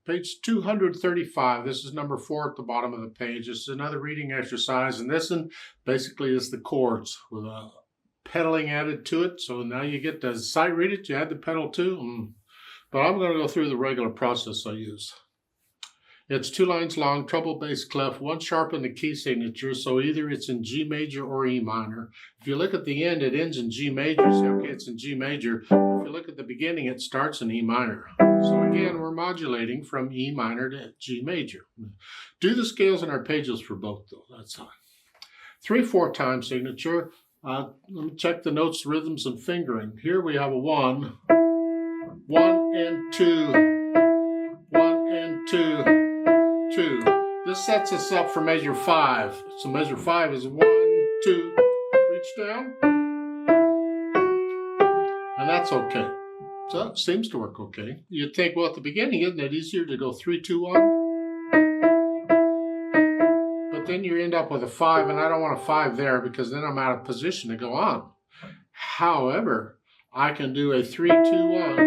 Page 235, this is number 4 at the bottom of the page. This is another reading exercise, and this one basically is the chords with a pedaling added to it. So now you get to sight read it, you add the pedal too. But I'm going to go through the regular process I use. It's 2 lines long, treble bass clef, 1 sharp in the key signature, so either it's in G major or E minor. If you look at the end, it ends in G major, say, okay, it's in G major. If you look at the beginning, it starts in E minor. So again, we're modulating from E minor to G major. Do the scales in our pages for both though, that's fine. 3/4 time signature. Let me check the notes, rhythms, and fingering. Here we have a 1, 1 and 2, 1 and 2, 2. This sets us up for measure 5. So measure 5 is 1, 2, reach down, and that's okay. So it seems to work okay. You'd think, well, at the beginning, isn't it easier to go 3, 2, 1? But then you end up with a 5, and I don't want a 5 there because then I'm out of position to go on. However, I can do a 3, 2, 1,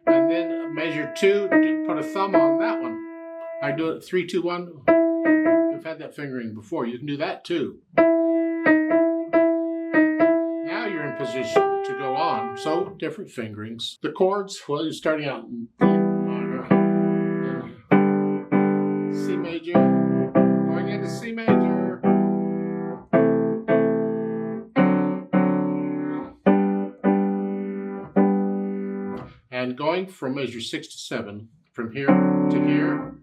and then measure 2, put a thumb on that one. I do it 3, 2, 1. You've had that fingering before. You can do that too. Now you're in position to go on. So different fingerings. The chords, well, you're starting out in E minor, C major, going into C major, and going from measure 6 to 7, from here to here.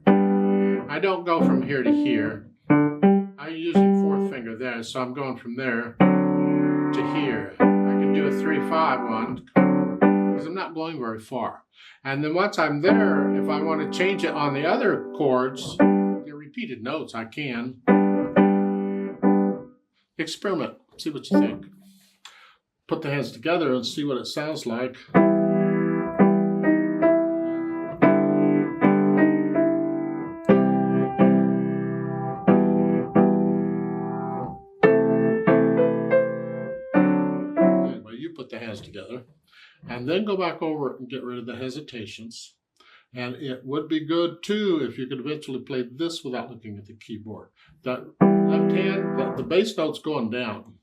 I don't go from here to here. I'm using 4th finger there, so I'm going from there to here. I can do a 3, 5 one because I'm not going very far. And then once I'm there, if I want to change it on the other chords, the repeated notes, I can. Experiment, see what you think. Put the hands together and see what it sounds like. Put the hands together and then go back over it and get rid of the hesitations. And it would be good too if you could eventually play this without looking at the keyboard. That left hand, the bass note's going down.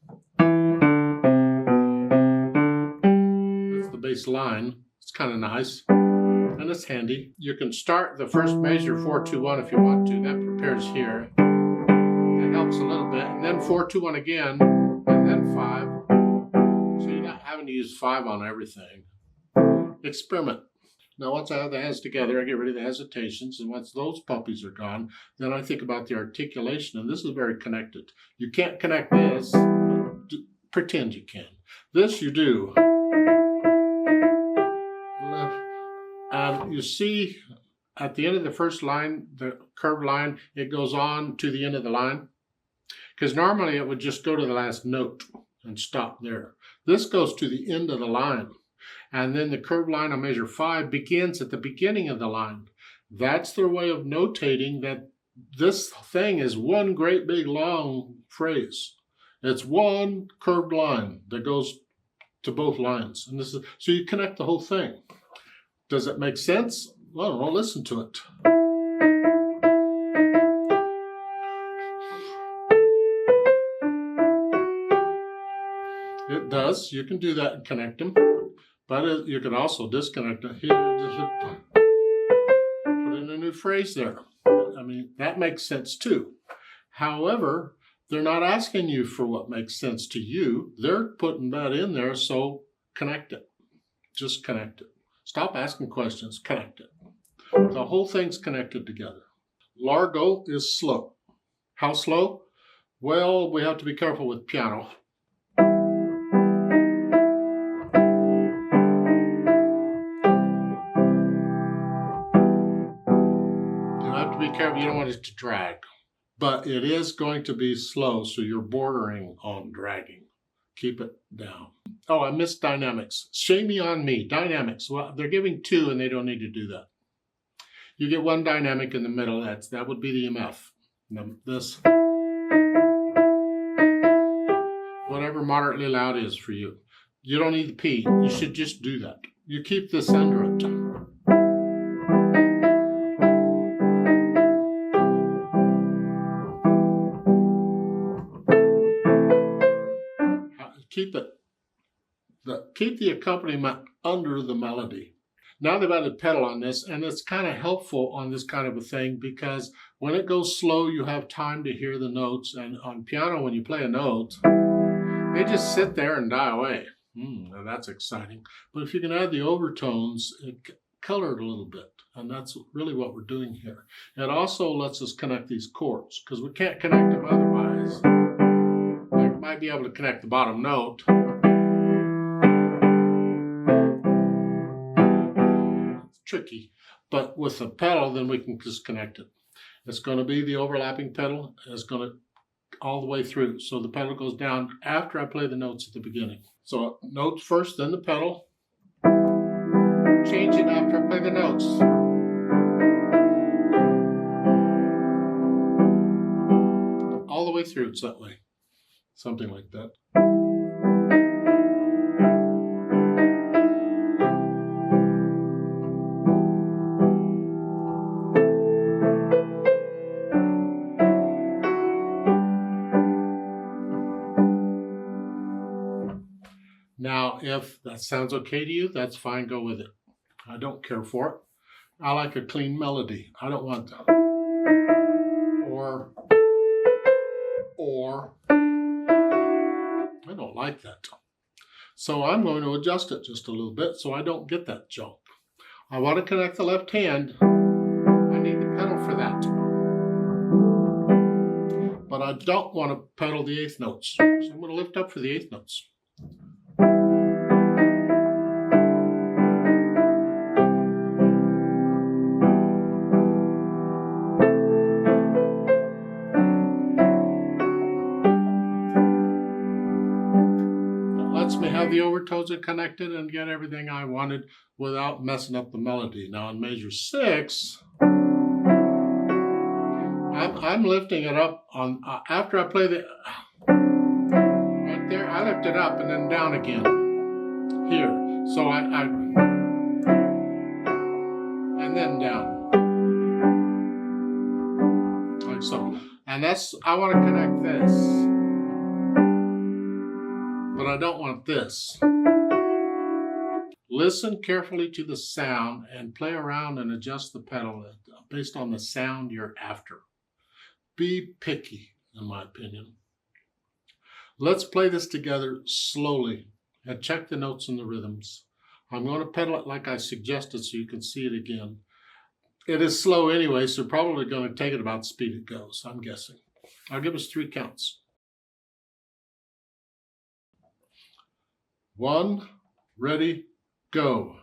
That's the bass line. It's kind of nice and it's handy. You can start the first measure 4, 2, 1 if you want to. That prepares here. That helps a little bit. And then 4, 2, 1 again, and then 5. So you're not having to use 5 on everything. Experiment. Now once I have the hands together, I get rid of the hesitations, and once those puppies are gone, then I think about the articulation, and this is very connected. You can't connect this, pretend you can. This you do. Left. And you see at the end of the first line, the curved line, it goes on to the end of the line. Because normally it would just go to the last note and stop there. This goes to the end of the line. And then the curved line on measure 5 begins at the beginning of the line. That's their way of notating that this thing is one great big long phrase. It's one curved line that goes to both lines. And this is, so you connect the whole thing. Does it make sense? Well, listen to it. It does. You can do that and connect them, but you can also disconnect it. Here, put in a new phrase there. I mean, that makes sense too. However, they're not asking you for what makes sense to you. They're putting that in there, so connect it. Just connect it. Stop asking questions. Connect it. The whole thing's connected together. Largo is slow. How slow? Well, we have to be careful with piano. You don't want it to drag, but it is going to be slow, so you're bordering on dragging. Keep it down. Oh, I missed dynamics. Shame on me. Dynamics. Well, they're giving 2 and they don't need to do that. You get 1 dynamic in the middle. That would be the EMF. This. Whatever moderately loud is for you. You don't need the P. You should just do that. You keep this under it. keep the accompaniment under the melody. Now they've added pedal on this, and it's kind of helpful on this kind of a thing because when it goes slow, you have time to hear the notes. And on piano, when you play a note, they just sit there and die away. Now that's exciting. But if you can add the overtones, color it a little bit. And that's really what we're doing here. It also lets us connect these chords because we can't connect them otherwise. Like we might be able to connect the bottom note. It's tricky. But with the pedal, then we can just connect it. It's going to be the overlapping pedal. It's going to all the way through. So the pedal goes down after I play the notes at the beginning. So notes first, then the pedal. Change it after I play the notes. All the way through, it's that way. Something like that. Now, if that sounds okay to you, that's fine, go with it. I don't care for it. I like a clean melody. I don't want that. Or, I don't like that. So I'm going to adjust it just a little bit so I don't get that jump. I want to connect the left hand. I need the pedal for that. But I don't want to pedal the eighth notes. So I'm going to lift up for the eighth notes. Me have the overtones connected and get everything I wanted without messing up the melody. Now in measure 6, I'm lifting it up on after I play the right there. I lift it up and then down again here. So I and then down like so. And that's I want to connect this. But I don't want this. Listen carefully to the sound and play around and adjust the pedal based on the sound you're after. Be picky, in my opinion. Let's play this together slowly and check the notes and the rhythms. I'm going to pedal it like I suggested so you can see it again. It is slow anyway, so probably going to take it about the speed it goes, I'm guessing. I'll give us 3 counts. 1, ready, go.